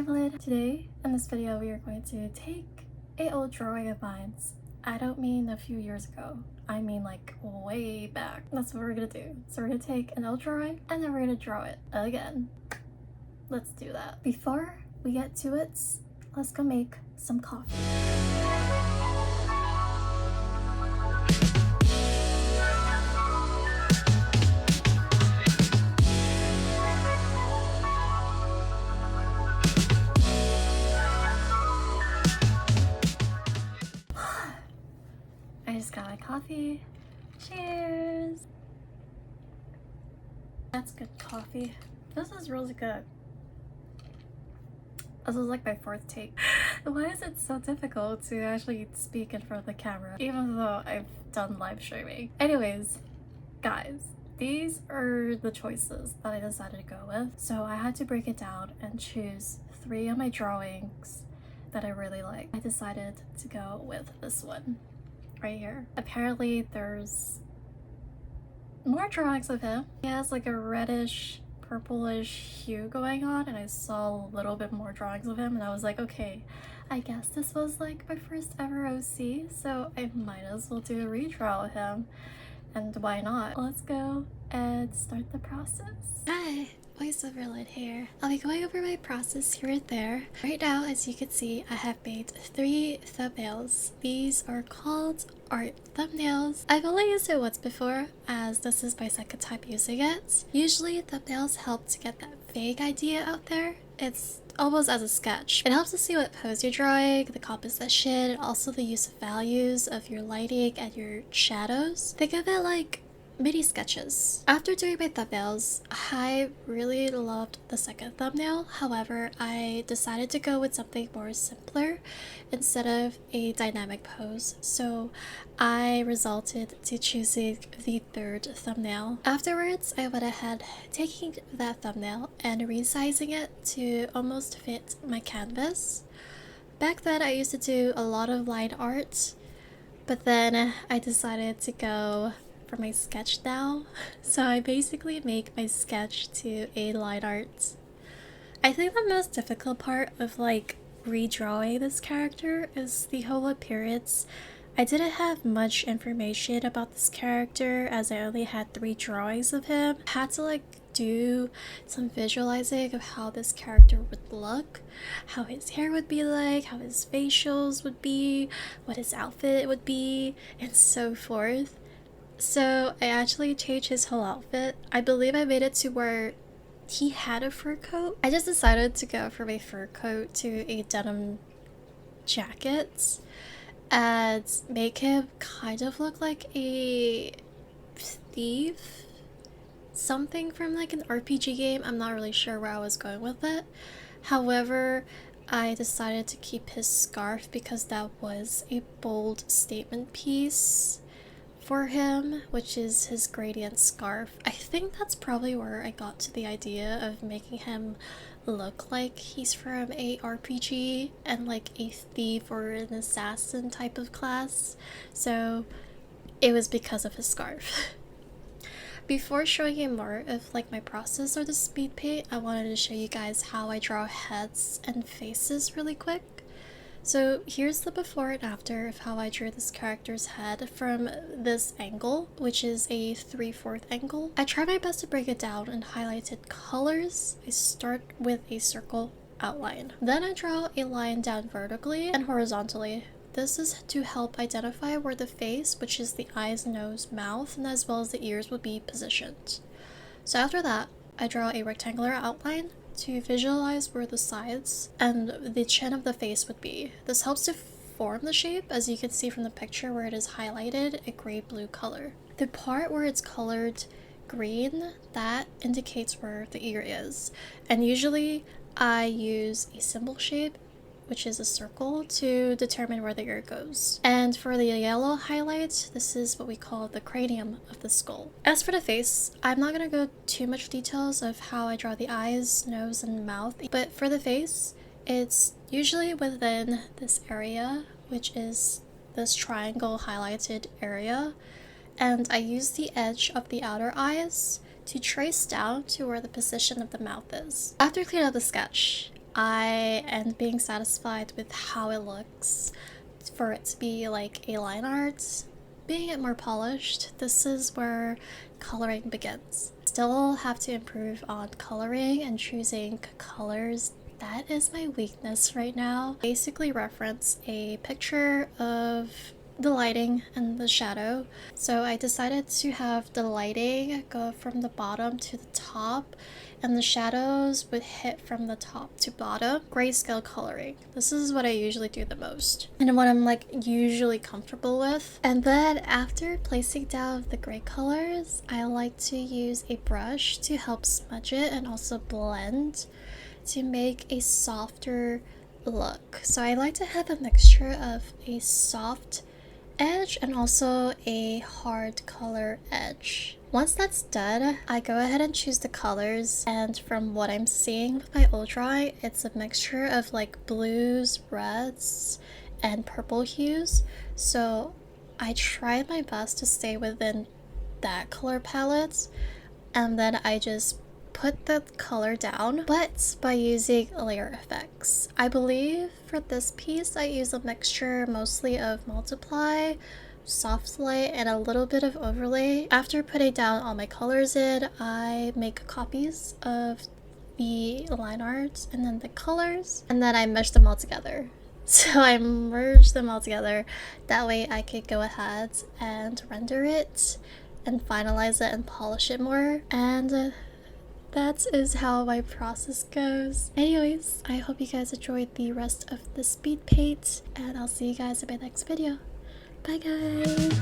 Violet. Today in this video we are going to take a old drawing of mine. I don't mean a few years ago, I mean like way back. That's what we're gonna do. So we're gonna take an old drawing and then we're gonna draw it again. Let's do that. Before we get to it, let's go make some coffee. I just got my coffee. Cheers! That's good coffee. This is really good. This is like my fourth take. Why is it so difficult to actually speak in front of the camera, even though I've done live streaming? Anyways, guys, these are the choices that I decided to go with. So I had to break it down and choose 3 of my drawings that I really like. I decided to go with this one right here. Apparently there's more drawings of him. He has like a reddish purplish hue going on, and I saw a little bit more drawings of him and I was like, okay, I guess this was like my first ever OC, so I might as well do a redraw of him, and why not? Let's go and start the process. Hi, voiceover Lid here. I'll be going over my process here and there. Right now, as you can see, I have made 3 thumbnails. These are called art thumbnails. I've only used it once before, as this is my second time using it. Usually thumbnails help to get that vague idea out there. It's almost as a sketch. It helps to see what pose you're drawing, the composition, and also the use of values of your lighting and your shadows. Think of it like mini sketches. After doing my thumbnails, I really loved the second thumbnail. However, I decided to go with something more simpler instead of a dynamic pose. So I resulted to choosing the 3rd thumbnail. Afterwards, I went ahead taking that thumbnail and resizing it to almost fit my canvas. Back then, I used to do a lot of line art, but then I decided to go for my sketch now. So I basically make my sketch to a line art. I think the most difficult part of like redrawing this character is the whole appearance. I didn't have much information about this character as I only had 3 drawings of him. I had to like do some visualizing of how this character would look, how his hair would be like, how his facials would be, what his outfit would be, and so forth. So I actually changed his whole outfit. I believe I made it to where he had a fur coat. I just decided to go from a fur coat to a denim jacket and make him kind of look like a thief. Something from like an RPG game. I'm not really sure where I was going with it. However, I decided to keep his scarf because that was a bold statement piece for him, which is his gradient scarf. I think that's probably where I got to the idea of making him look like he's from a RPG and like a thief or an assassin type of class. So it was because of his scarf. Before showing you more of like my process or the speed paint, I wanted to show you guys how I draw heads and faces really quick. So here's the before and after of how I drew this character's head from this angle, which is a 3/4 angle. I try my best to break it down in highlighted colors. I start with a circle outline. Then I draw a line down vertically and horizontally. This is to help identify where the face, which is the eyes, nose, mouth, and as well as the ears, would be positioned. So after that, I draw a rectangular outline to visualize where the sides and the chin of the face would be. This helps to form the shape, as you can see from the picture where it is highlighted a gray-blue color. The part where it's colored green, that indicates where the ear is. And usually I use a symbol shape, which is a circle, to determine where the ear goes. And for the yellow highlight, this is what we call the cranium of the skull. As for the face, I'm not gonna go too much details of how I draw the eyes, nose, and mouth, but for the face, it's usually within this area, which is this triangle highlighted area, and I use the edge of the outer eyes to trace down to where the position of the mouth is. After cleaning up the sketch, I am being satisfied with how it looks for it to be like a line art. Being it more polished, this is where coloring begins. Still have to improve on coloring and choosing colors. That is my weakness right now. Basically reference a picture of the lighting and the shadow. So I decided to have the lighting go from the bottom to the top and the shadows would hit from the top to bottom. Grayscale coloring. This is what I usually do the most and what I'm like usually comfortable with. And then after placing down the gray colors, I like to use a brush to help smudge it and also blend to make a softer look. So I like to have a mixture of a soft edge and also a hard color edge. Once that's done, I go ahead and choose the colors, and from what I'm seeing with my ultra, it's a mixture of like blues, reds, and purple hues. So I try my best to stay within that color palette, and then I just put the color down, but by using layer effects. I believe for this piece I use a mixture mostly of multiply, soft light, and a little bit of overlay. After putting down all my colors in, I make copies of the line art and then the colors, and then I mesh them all together. So I merge them all together, that way I could go ahead and render it and finalize it and polish it more, and that is how my process goes. Anyways, I hope you guys enjoyed the rest of the speed paint, and I'll see you guys in my next video. Bye guys!